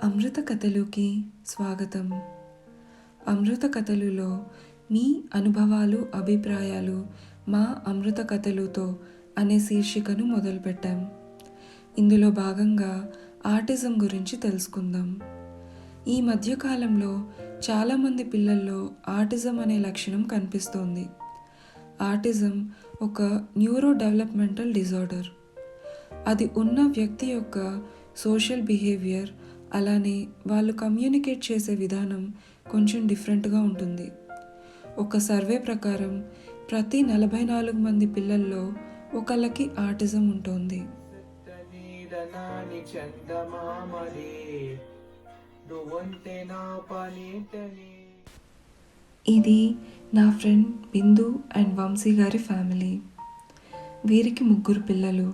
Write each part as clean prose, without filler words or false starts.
అమృతకథలుకి స్వాగతం. అమృతకథలులో మీ అనుభవాలు, అభిప్రాయాలు మా అమృత కథలుతో అనే శీర్షికను మొదలుపెట్టాం. ఇందులో భాగంగా ఆటిజం గురించి తెలుసుకుందాం. ఈ మధ్యకాలంలో చాలామంది పిల్లల్లో ఆటిజం అనే లక్షణం కనిపిస్తోంది. ఆటిజం ఒక న్యూరో డెవలప్మెంటల్ డిజార్డర్. అది ఉన్న వ్యక్తి యొక్క సోషల్ బిహేవియర్, అలానే వాళ్ళు కమ్యూనికేట్ చేసే విధానం కొంచెం డిఫరెంట్గా ఉంటుంది. ఒక సర్వే ప్రకారం ప్రతి 44 మంది పిల్లల్లో ఒకళ్ళకి ఆటిజం ఉంటుంది. ఇది నా ఫ్రెండ్ బిందు అండ్ వంశీ గారి ఫ్యామిలీ. వీరికి 3 పిల్లలు.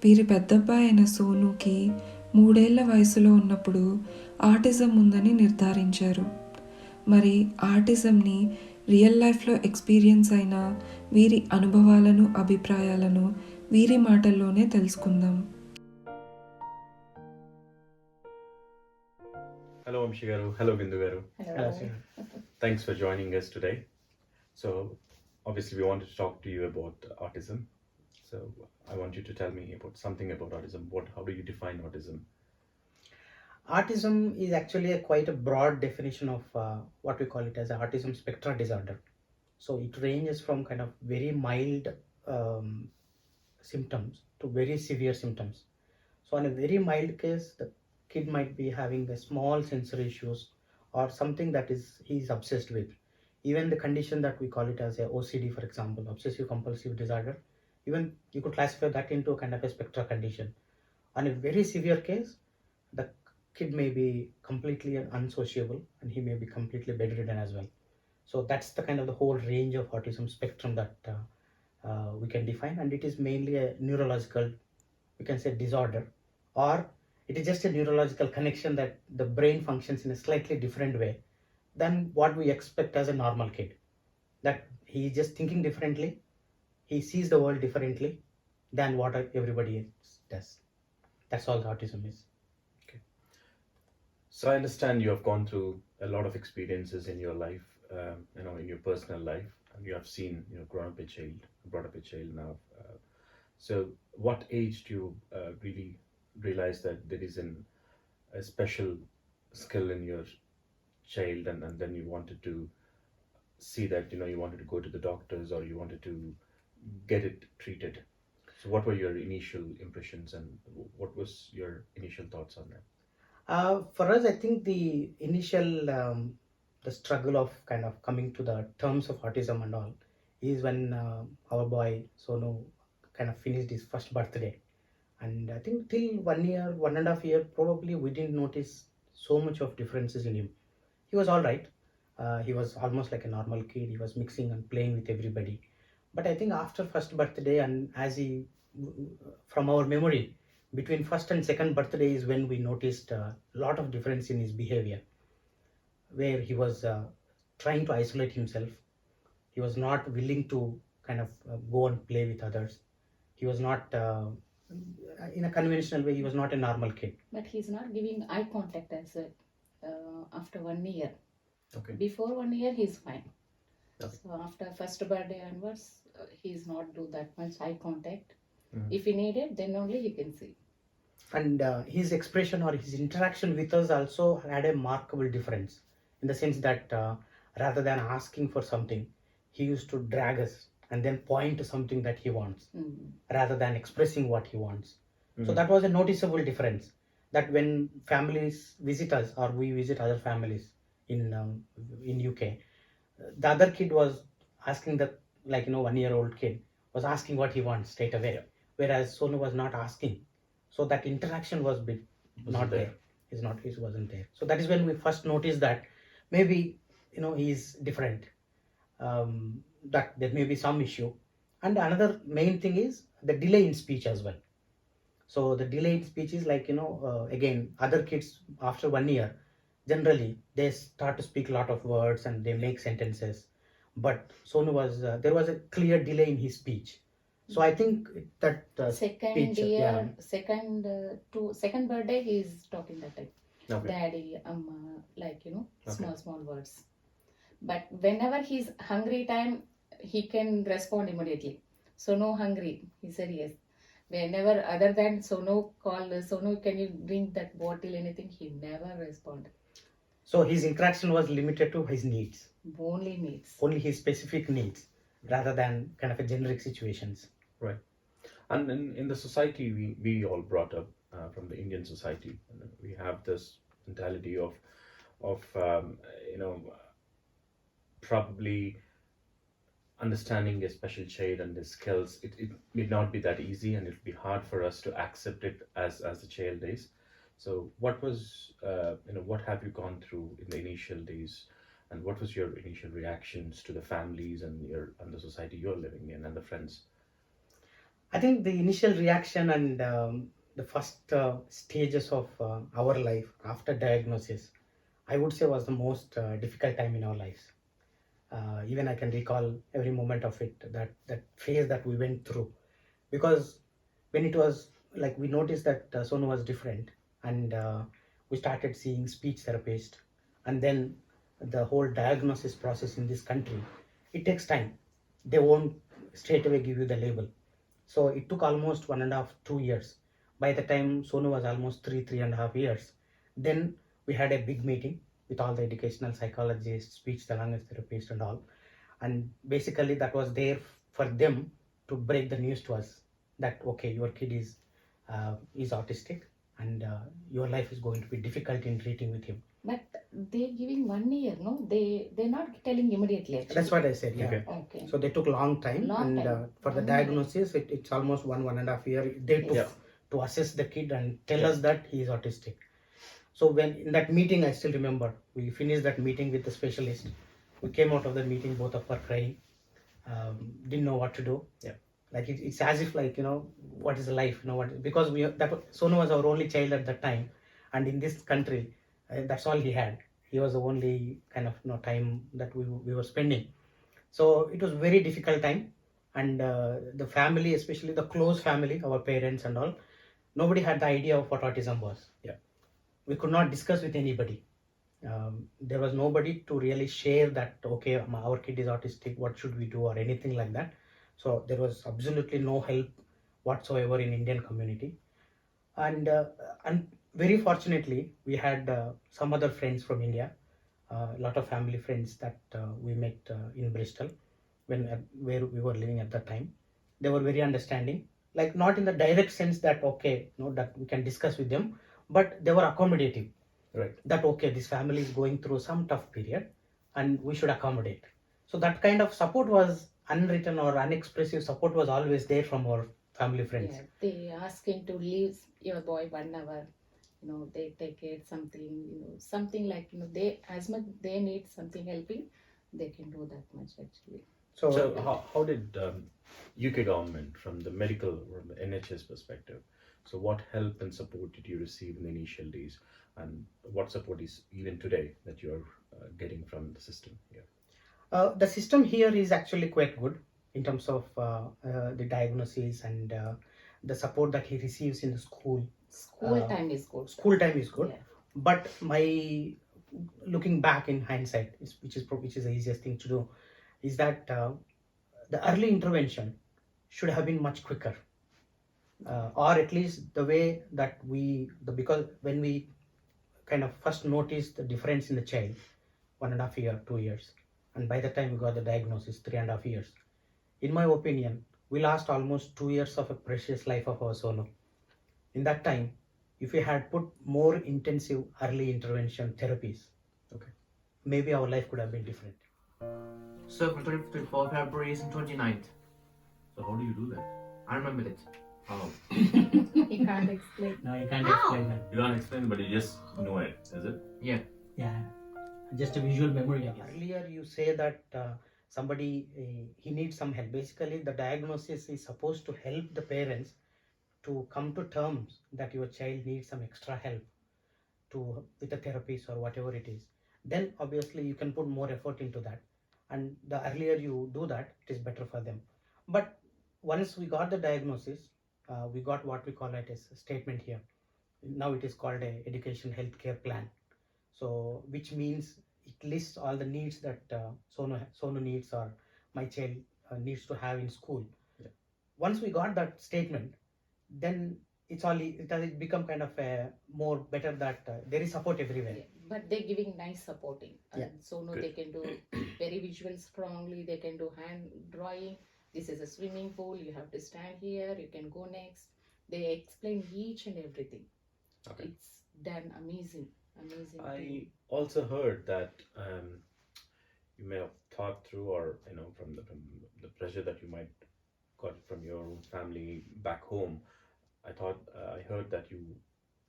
వీరి పెద్దబ్బాయి అయిన సోనుకి 3 ఏళ్ల వయసులో ఉన్నప్పుడు ఆటిజం ఉందని నిర్ధారించారు. మరి ఆటిజంని రియల్ లైఫ్లో ఎక్స్పీరియన్స్ అయిన వీరి అనుభవాలను, అభిప్రాయాలను వీరి మాటల్లోనే తెలుసుకుందాం. Hello Amshi garu, hello Bindu garu. Hello. Thanks for joining us today. So obviously we wanted to talk to you about autism. So I want you to tell me about something about autism. How do you define autism? Autism is actually quite a broad definition of what we call it as autism spectrum disorder. So it ranges from kind of very mild symptoms to very severe symptoms. So in a very mild case, the kid might be having a small sensory issues or something that he's obsessed with. Even the condition that we call it as a OCD, for example, obsessive compulsive disorder, even you could classify that into a kind of a spectral condition. On a very severe case, the kid may be completely unsociable and he may be completely bedridden as well. So that's the kind of the whole range of autism spectrum that we can define, and it is mainly a neurological, we can say, disorder, or it is just a neurological connection that the brain functions in a slightly different way than what we expect as a normal kid. That he is just thinking differently, he sees the world differently than what everybody else does. That's all autism is. So I understand you have gone through a lot of experiences in your life, in your personal life, and you have seen, brought up a child now. So what age do you really realize that there is a special skill in your child, and then you wanted to see that, you wanted to go to the doctors or you wanted to get it treated? So what were your initial impressions and what was your initial thoughts on that? For us, I think the initial the struggle of kind of coming to the terms of autism and all is when our boy Sonu kind of finished his first birthday. And I think till 1 year, 1.5 year, probably we didn't notice so much of differences in him. He was all right. He was almost like a normal kid. He was mixing and playing with everybody. But I think after first birthday, and as from our memory, between first and second birthday is when we noticed a lot of difference in his behavior, where he was trying to isolate himself. He was not willing to kind of go and play with others. He was not in a conventional way, he was not a normal kid. But he's not giving eye contact as after 1 year. Okay. Before 1 year, he's fine. Okay. So after first birthday onwards, he's not do that much eye contact. Mm. If he need it, then only he can see. And his expression or his interaction with us also had a remarkable difference, in the sense that rather than asking for something, he used to drag us and then point to something that he wants, rather than expressing what he wants. So that was a noticeable difference, that when families visit us or we visit other families in UK, the other kid was asking, the 1-year-old kid was asking what he wants straight away, whereas Sonu was not asking. So that interaction was not there. He wasn't there. So that is when we first noticed that maybe he is different, that there may be some issue. And another main thing is the delay in speech as well. So the delay in speech is again, other kids after 1 year, generally they start to speak a lot of words and they make sentences, but Sonu was there was a clear delay in his speech. So I think that second speech, year, second birthday, he is talking that time. Okay. Daddy, amma, like, Okay. small words. But whenever he's hungry time, he can respond immediately. Sono hungry. He said yes. Whenever other than Sono call, Sono, can you drink that bottle, anything, he never respond. So his interaction was limited to his needs, Only needs. only his specific needs, rather than kind of a generic situations. Right. And in the society we all brought up from the Indian society, and we have this mentality of you know probably understanding a special child and their skills. It may not be that easy, and it'll be hard for us to accept it as the child is. So what was what have you gone through in the initial days, and what was your initial reactions to the families and the society you're living in and the friends? I think the initial reaction and the first stages of our life after diagnosis, I would say, was the most difficult time in our lives. Even I can recall every moment of it, that phase that we went through, because when it was like we noticed that Sonu was different, and we started seeing speech therapist, and then the whole diagnosis process in this country, it takes time. They won't straight away give you the label. So it took almost 1.5, 2 years. By the time Sonu was almost 3.5 years, then we had a big meeting with all the educational psychologists, speech language therapists, and all. And basically, that was there for them to break the news to us that okay, your kid is autistic, and your life is going to be difficult in treating with him. But they giving 1 year, no? They're not telling immediately actually. That's what I said. Yeah. Okay. Okay. So they took long time, Long and time. for the 1 year. diagnosis, it's almost 1.5 year. They took Yeah. to assess the kid and tell Yeah. us that he is autistic. So when in that meeting, I still remember we finished that meeting with the specialist. We came out of the meeting, both of us crying, didn't know what to do. Yeah. Like it's as if like what is life? What, because Sonu was our only child at that time, and in this country, that's all he had. He was the only kind of time that we were spending. So it was very difficult time, and the family, especially the close family, our parents and all, nobody had the idea of what autism was. Yeah. We could not discuss with anybody. There was nobody to really share that okay, our kid is autistic, what should we do, or anything like that. So there was absolutely no help whatsoever in Indian community. And very fortunately we had some other friends from India, a lot of family friends that we met in Bristol when where we were living at that time. They were very understanding, like not in the direct sense that okay, that we can discuss with them, but they were accommodative. Right. That okay, this family is going through some tough period, and we should accommodate. So that kind of support was unwritten or unexpressive support was always there from our family friends. Yeah, they asking to leave your boy 1 hour. They take it something, something like, they as much they need something helping, they can do that much actually. So how did UK government, from the medical or the NHS perspective, so what help and support did you receive in the initial days, and what support is even today that you're getting from the system here? The system here is actually quite good in terms of the diagnosis and the support that he receives in the school. School time is good. School time is good, Yeah. but my looking back in hindsight, which is the easiest thing to do, is that the early intervention should have been much quicker, or at least the way that because when we kind of first noticed the difference in the child, 1.5 year, 2 years, and by the time we got the diagnosis, 3.5 years. In my opinion, we lost almost 2 years of a precious life of our Sonu. In that time, if we had put more intensive early intervention therapies, Okay. maybe our life could have been different. So from 24th February and 29th. So how do you do that? I remember it. How? He can't explain. No, you can't explain that. You can't explain, but you just know it, is it? Yeah. Yeah, just a visual memory, I guess. Earlier, you say that somebody he needs some help. Basically, the diagnosis is supposed to help the parents to come to terms that your child needs some extra help with the therapies or whatever it is. Then obviously you can put more effort into that, and the earlier you do that, it is better for them. But once we got the diagnosis, we got what we call it as a statement here. Now it is called a education healthcare plan. So which means it lists all the needs that Sonu needs or my child needs to have in school. Yeah. Once we got that statement, then it has become kind of a more better that there is support everywhere. Yeah, but they're giving nice supporting. Yeah. So no, Good. they can do very visual strongly. They can do hand drawing. This is a swimming pool. You have to stand here. You can go next. They explain each and everything. Okay. It's done amazing. I also heard that you may have thought through, or from the pressure that you might got from your own family back home. I heard that you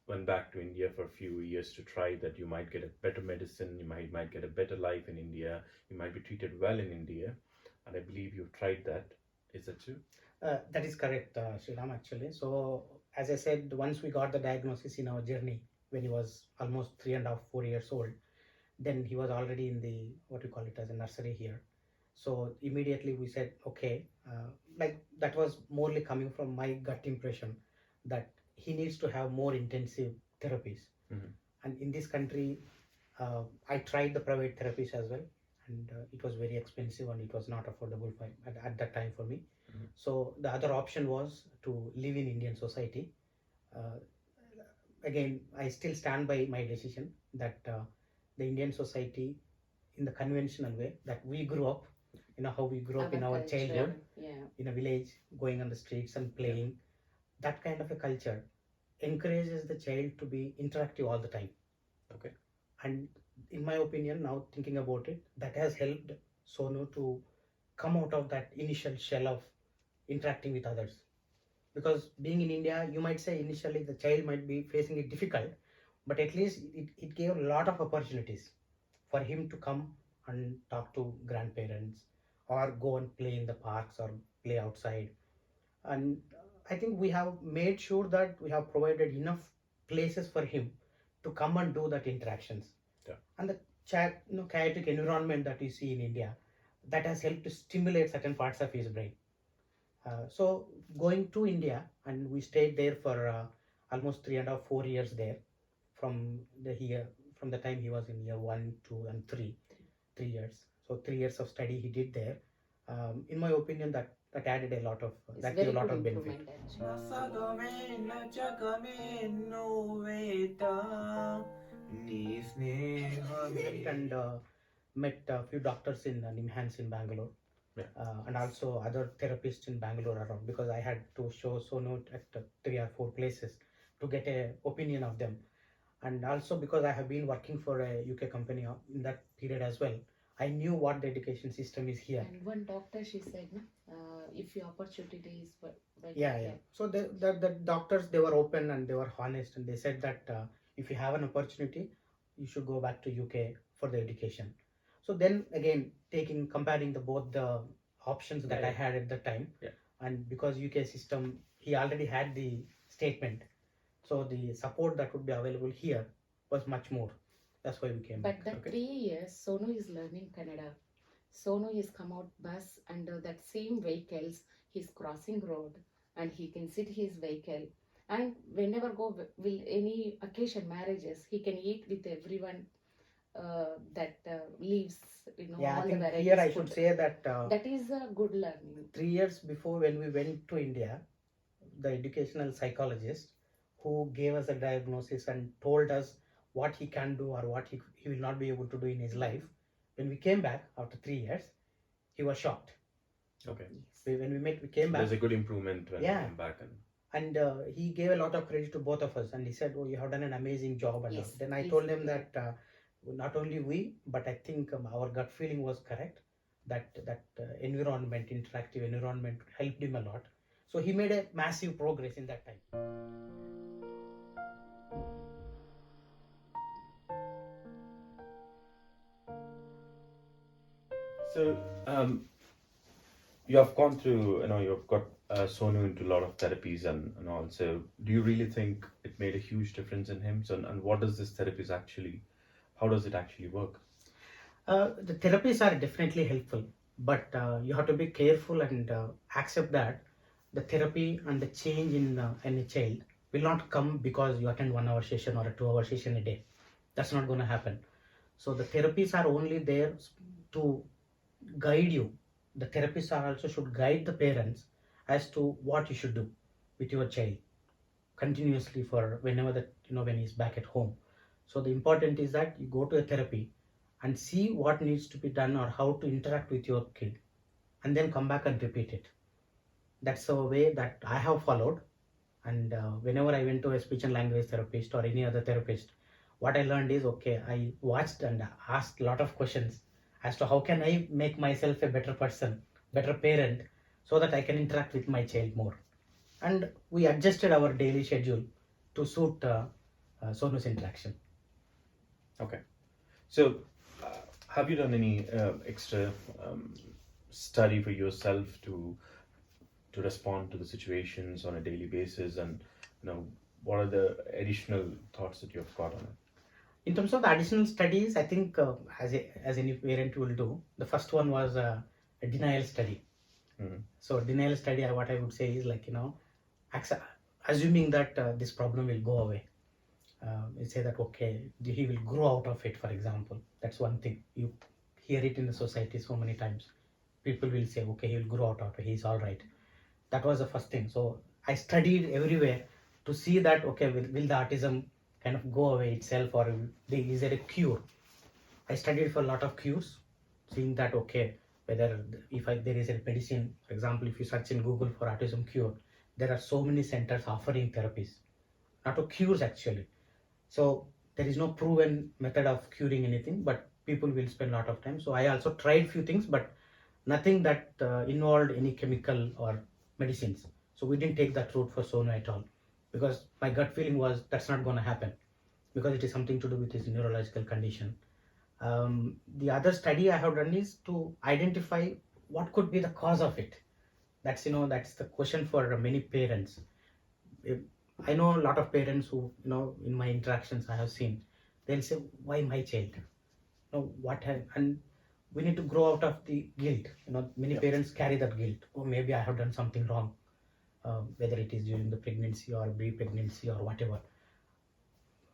went back to India for a few years to try that you might get a better medicine, you might get a better life in India, you might be treated well in India, and I believe you've tried that. Is that true? That is correct, Sriram, actually. So, as I said, once we got the diagnosis in our journey when he was almost 3.5, 4 years old, then he was already in the what we call it as a nursery here. So, immediately we said, okay, like that was morely coming from my gut impression that he needs to have more intensive therapies. Mhm. And in this country, I tried the private therapies as well, and it was very expensive and it was not affordable at that time for me. Mhm. So the other option was to live in Indian society. Uh, Again, I still stand by my decision that the Indian society, in the conventional way that we grew up, how we grew up in our culture, childhood, yeah. in a village, going on the streets and playing, that kind of a culture encourages the child to be interactive all the time. Okay. And in my opinion, now thinking about it, that has helped Sonu to come out of that initial shell of interacting with others. Because being in India, you might say initially the child might be facing it difficult, but at least it gave a lot of opportunities for him to come and talk to grandparents or go and play in the parks or play outside. And I think we have made sure that we have provided enough places for him to come and do that interactions. Yeah. And the chaotic environment that we see in India, that has helped to stimulate certain parts of his brain. So going to India, and we stayed there for almost 3.5, 4 years there, from the time he was in year 1, 2, and 3, 3 years. So 3 years of study he did there. In my opinion, that added a lot of It's that very gave a lot good of benefit. improvement actually. And met a few doctors in Nimhans in Bangalore. Yeah. And also other therapists in Bangalore around, because I had to show Sonu at 3 or 4 places to get a opinion of them. And also because I have been working for a UK company in that period as well, I knew what the education system is here. And one doctor, she said, if your opportunity is Yeah. So the doctors, they were open and they were honest, and they said that if you have an opportunity, you should go back to UK for the education. So then again, comparing both the options that I had at the time, and because UK system, he already had the statement, so the support that would be available here was much more. That's why we came But back. that 3 years, Sonu is learning Kannada. Sonu has come out bus under that same vehicles. He's crossing road and he can sit his vehicle. And whenever will any occasion, marriages, he can eat with everyone that leaves. Yeah, all I the think varieties here I food. should say that That is a good learning. 3 years before, when we went to India, the educational psychologist who gave us a diagnosis and told us what he can do or what he will not be able to do in his life, when we came back after 3 years, he was shocked. Okay. Yes. When we came back, There's a good improvement when you Yeah. come back. and he gave a lot of credit to both of us, and he said, "Oh, you have done an amazing job." And all. Yes, Then I yes, told him yeah. that not only we, but I think our gut feeling was correct. That environment, interactive environment, helped him a lot. So he made a massive progress in that time. So, you have gone through, you've got Sonu into a lot of therapies and all. So, do you really think it made a huge difference in him? So, and what does this therapies actually, how does it actually work? The therapies are definitely helpful, but you have to be careful and accept that the therapy and the change in a child will not come because you attend 1 hour session or a 2 hour session a day. That's not going to happen. So the therapies are only there to guide you. The therapists are also should guide the parents as to what you should do with your child continuously for whenever that, when he's back at home. So the important is that you go to a therapy and see what needs to be done or how to interact with your kid, and then come back and repeat it. That's the way that I have followed. And whenever I went to a speech and language therapist or any other therapist, what I learned is, okay, I watched and asked a lot of questions as to how can I make myself a better person, better parent, so that I can interact with my child more. And we adjusted our daily schedule to suit Sonu's interaction. Okay. So, have you done any extra study for yourself to respond to the situations on a daily basis, and what are the additional thoughts that you've got on it? In terms of the additional studies, I think as any parent will do, the first one was a denial study. Mhm. So denial study, what I would say is like, assuming that this problem will go away. We say that, okay, he will grow out of it, for example. That's one thing. You hear it in the society so many times. People will say, okay, he will grow out of it, he's all right. That was the first thing. So I studied everywhere to see that, okay, will the autism kind of go away itself, or is there a cure? I studied for a lot of cures, seeing that, okay, whether there is a medicine, for example, if you search in Google for autism cure, there are so many centers offering therapies, not of cures actually. So there is no proven method of curing anything, but people will spend a lot of time. So I also tried few things, but nothing that involved any chemical or medicines. So we didn't take that route for Sonu at all, because my gut feeling was that's not going to happen, because it is something to do with his neurological condition. The other study I have done is to identify what could be the cause of it. That's the question for many parents. I know a lot of parents who, in my interactions I have seen, they'll say, why my child? And we need to grow out of the guilt. Many parents carry that guilt. Oh, maybe I have done something wrong, whether it is during the pregnancy or pre-pregnancy or whatever.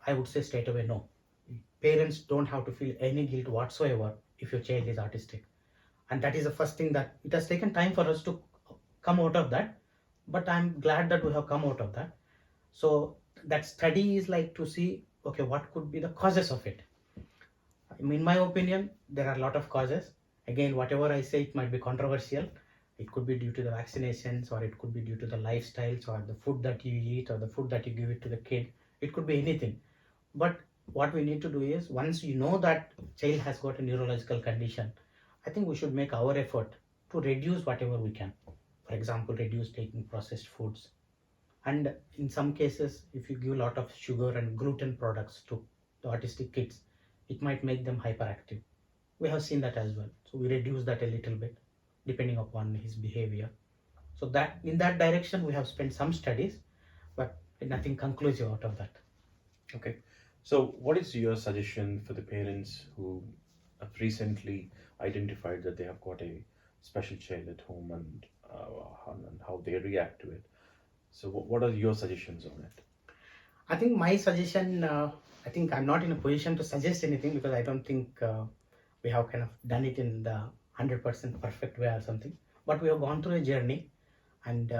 I would say straight away, no. Parents don't have to feel any guilt whatsoever if your child is autistic. And that is the first thing, that it has taken time for us to come out of that. But I'm glad that we have come out of that. So that study is like to see, okay, what could be the causes of it. In my opinion, there are a lot of causes. Again, whatever I say, it might be controversial. It could be due to the vaccinations, or it could be due to the lifestyles, or the food that you eat, or the food that you give it to the kid. It could be anything. But what we need to do is, once you know that child has got a neurological condition, I think we should make our effort to reduce whatever we can. For example, reduce taking processed foods. And in some cases, if you give a lot of sugar and gluten products to the autistic kids, it might make them hyperactive. We have seen that as well. So we reduce that a little bit depending upon his behavior. So that in that direction, we have spent some studies, but nothing conclusive out of that. Okay. So, what is your suggestion for the parents who have recently identified that they have got a special child at home, and how they react to it? So, what are your suggestions on it? I think my suggestion, I think I'm not in a position to suggest anything, because I don't think we have kind of done it in the 100% perfect way or something. But we have gone through a journey, and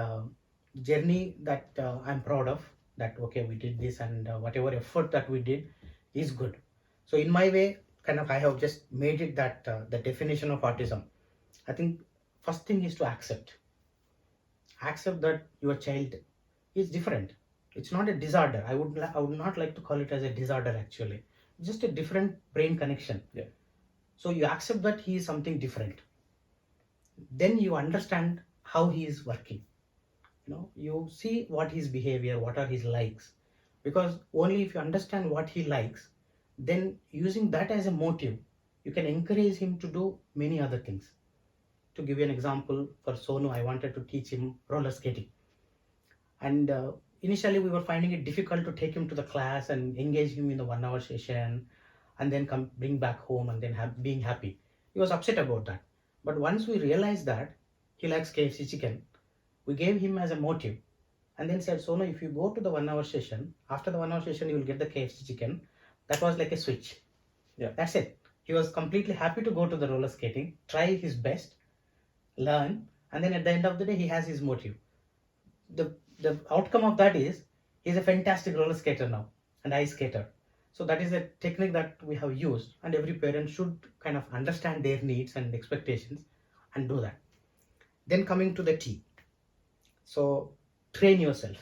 journey that I'm proud of, that, okay, we did this, and whatever effort that we did is good. So in my way, kind of, I have just made it that the definition of autism. I think first thing is to accept that your child is different. It's not a disorder. I would not like to call it as a disorder actually. Just a different brain connection. Yeah. So you accept that he is something different. Then you understand how he is working. You see what his behavior, what are his likes. Because only if you understand what he likes, then using that as a motive, you can encourage him to do many other things. To give you an example, for Sonu, I wanted to teach him roller skating. And initially we were finding it difficult to take him to the class and engage him in the 1 hour session, and then bring back home and then being happy. He was upset about that. But once we realized that he likes KFC chicken, we gave him as a motive, and then said, so no, if you go to the 1 hour session, after the 1 hour session you will get the KFC chicken. That was like a switch. Yeah. That's it. He was completely happy to go to the roller skating, try his best, learn, and then at the end of the day he has his motive. The outcome of that is he's a fantastic roller skater now and ice skater. So that is a technique that we have used, and every parent should kind of understand their needs and expectations and do that. Then coming to the T. So train yourself.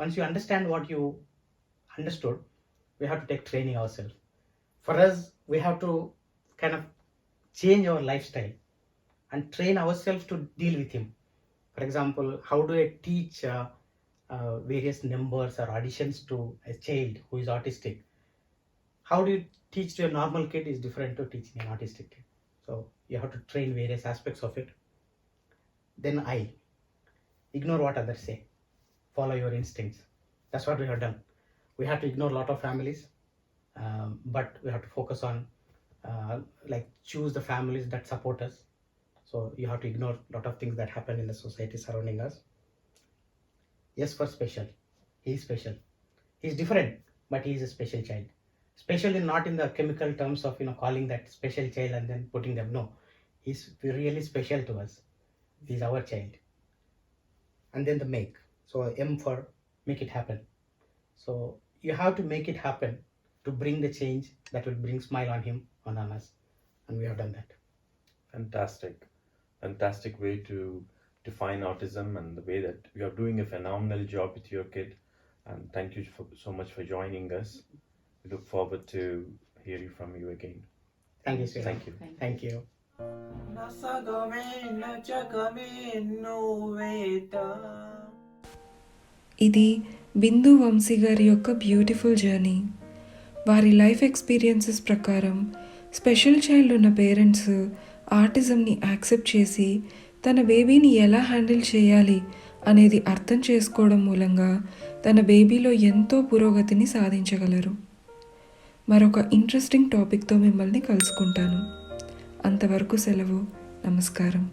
Once you understand what you understood, we have to take training ourselves. For us, we have to kind of change our lifestyle and train ourselves to deal with him. For example, how do I teach various numbers or additions to a child who is autistic? How do you teach to a normal kid is different to teaching an autistic kid. So you have to train various aspects of it. Then I. Ignore what others say. Follow your instincts. That's what we have done. We have to ignore a lot of families, but we have to focus on like choose the families that support us. So you have to ignore a lot of things that happen in the society surrounding us. Yes, for special. He is special. He is different, but he is a special child. Special in not in the chemical terms of calling that special child and then putting them. No, he's really special to us. He's our child. And then the make. So M for make it happen. So you have to make it happen to bring the change that will bring smile on him and on us. And we have done that. Fantastic way to define autism, and the way that you are doing a phenomenal job with your kid. And thank you so much for joining us. We look forward to hearing from you again. Thank you, sir. Thank you. Thank you. ఇది బిందు వంశీ గారి యొక్క beautiful journey. వారి life experiences ప్రకారం special child ఉన్న parents ఆటిజంని accept చేసి తన బేబీని ఎలా హ్యాండిల్ చేయాలి అనేది అర్థం చేసుకోవడం మూలంగా తన బేబీలో ఎంతో పురోగతిని సాధించగలరు. మరొక ఇంట్రెస్టింగ్ టాపిక్తో మిమ్మల్ని కలుసుకుంటాను. అంతవరకు సెలవు. నమస్కారం.